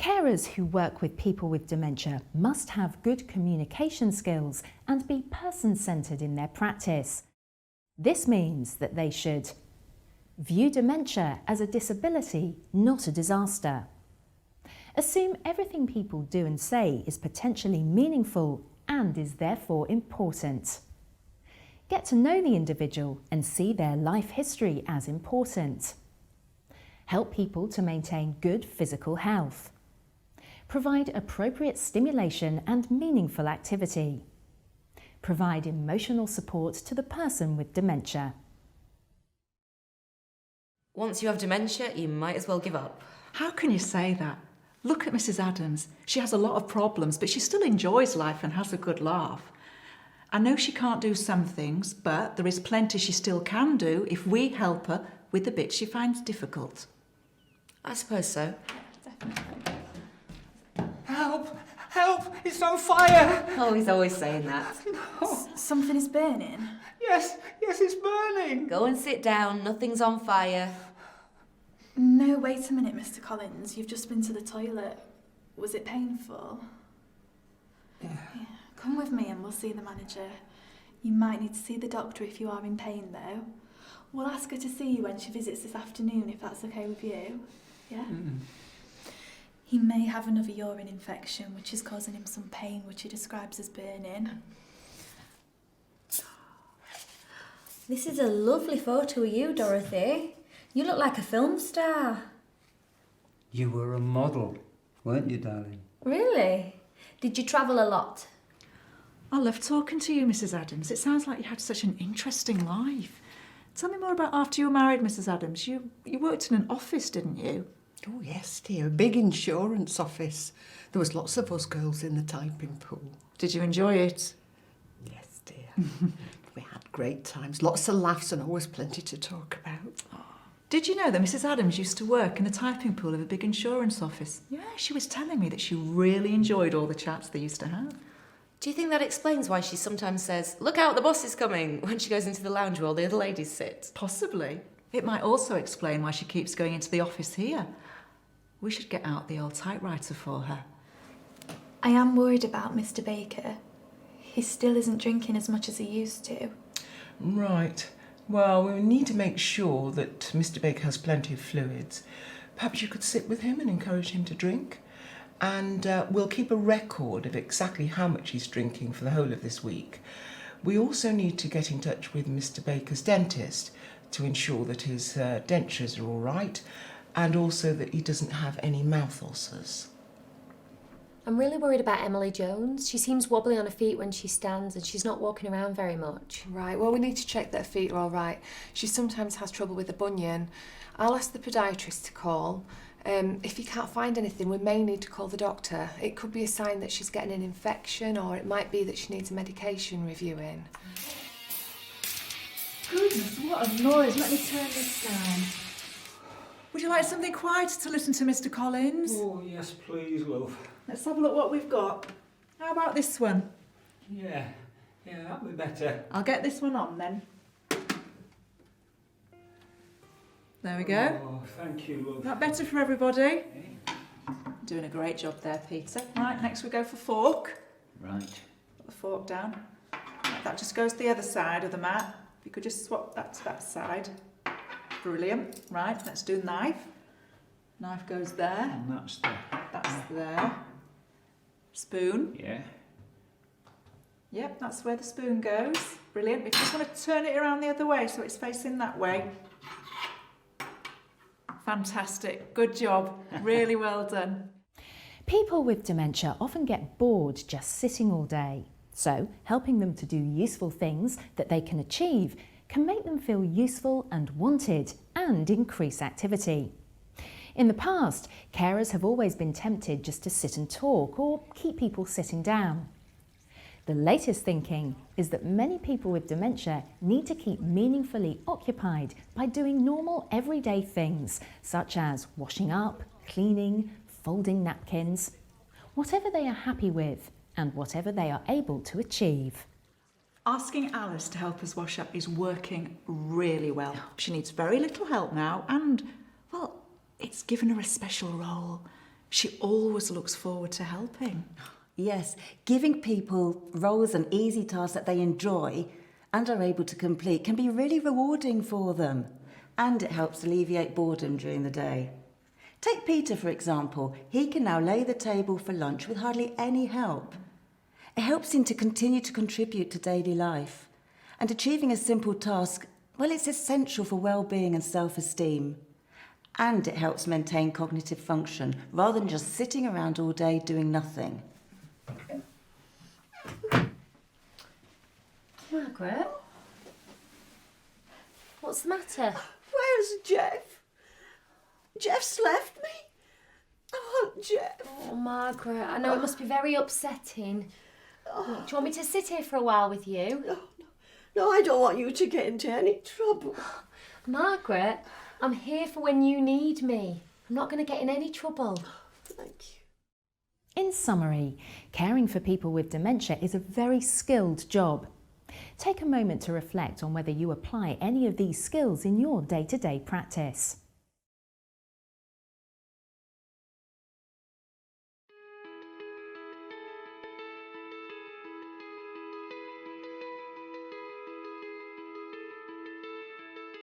Carers who work with people with dementia must have good communication skills and be person-centred in their practice. This means that they should view dementia as a disability, not a disaster. Assume everything people do and say is potentially meaningful and is therefore important. Get to know the individual and see their life history as important. Help people to maintain good physical health. Provide appropriate stimulation and meaningful activity. Provide emotional support to the person with dementia. Once you have dementia, you might as well give up. How can you say that? Look at Mrs. Adams. She has a lot of problems, but she still enjoys life and has a good laugh. I know she can't do some things, but there is plenty she still can do if we help her with the bits she finds difficult. I suppose so. Help! Help! It's on fire! Oh, he's always saying that. Something is burning. Yes, it's burning! Go and sit down, nothing's on fire. No, wait a minute, Mr. Collins. You've just been to the toilet. Was it painful? Yeah. Come with me and we'll see the manager. You might need to see the doctor if you are in pain, though. We'll ask her to see you when she visits this afternoon, if that's okay with you. Yeah? He may have another urine infection, which is causing him some pain, which he describes as burning. This is a lovely photo of you, Dorothy. You look like a film star. You were a model, weren't you, darling? Really? Did you travel a lot? I love talking to you, Mrs. Adams. It sounds like you had such an interesting life. Tell me more about after you were married, Mrs. Adams. You worked in an office, didn't you? Oh, yes, dear. A big insurance office. There was lots of us girls in the typing pool. Did you enjoy it? Yes, dear. We had great times. Lots of laughs and always plenty to talk about. Did you know that Mrs. Adams used to work in the typing pool of a big insurance office? Yeah, she was telling me that she really enjoyed all the chats they used to have. Do you think that explains why she sometimes says, "Look out, the boss is coming," when she goes into the lounge where all the other ladies sit? Possibly. It might also explain why she keeps going into the office here. We should get out the old typewriter for her. I am worried about Mr. Baker. He still isn't drinking as much as he used to. Right. Well, we need to make sure that Mr. Baker has plenty of fluids. Perhaps you could sit with him and encourage him to drink. And we'll keep a record of exactly how much he's drinking for the whole of this week. We also need to get in touch with Mr. Baker's dentist to ensure that his dentures are all right and also that he doesn't have any mouth ulcers. I'm really worried about Emily Jones. She seems wobbly on her feet when she stands and she's not walking around very much. Right, well, we need to check that her feet are all right. She sometimes has trouble with the bunion. I'll ask the podiatrist to call. If you can't find anything, we may need to call the doctor. It could be a sign that she's getting an infection, or it might be that she needs a medication reviewing. Goodness, what a noise. Let me turn this down. Would you like something quieter to listen to, Mr. Collins? Oh, yes, please, love. Let's have a look what we've got. How about this one? Yeah, that'll be better. I'll get this one on then. There we go. Oh, thank you, love. That better for everybody? Doing a great job there, Peter. Right, next we go for fork. Right. Put the fork down. Right, that just goes to the other side of the mat. If you could just swap that to that side. Brilliant. Right, let's do knife. Knife goes there. And that's the... That's there. Spoon. Yeah. Yep, that's where the spoon goes. Brilliant. We just want to turn it around the other way so it's facing that way. Fantastic. Good job. Really well done. People with dementia often get bored just sitting all day. So, helping them to do useful things that they can achieve can make them feel useful and wanted and increase activity. In the past, carers have always been tempted just to sit and talk or keep people sitting down. The latest thinking is that many people with dementia need to keep meaningfully occupied by doing normal everyday things such as washing up, cleaning, folding napkins, whatever they are happy with and whatever they are able to achieve. Asking Alice to help us wash up is working really well. She needs very little help now and, well, it's given her a special role. She always looks forward to helping. Yes, giving people roles and easy tasks that they enjoy and are able to complete can be really rewarding for them. And it helps alleviate boredom during the day. Take Peter, for example. He can now lay the table for lunch with hardly any help. It helps him to continue to contribute to daily life. And achieving a simple task, well, it's essential for well-being and self-esteem. And it helps maintain cognitive function, rather than just sitting around all day doing nothing. Margaret? What's the matter? Where's Jeff? Jeff's left me. Oh, Jeff. Oh, Margaret, I know it must be very upsetting. Look, do you want me to sit here for a while with you? No, I don't want you to get into any trouble. Margaret, I'm here for when you need me. I'm not going to get in any trouble. Thank you. In summary, caring for people with dementia is a very skilled job. Take a moment to reflect on whether you apply any of these skills in your day-to-day practice.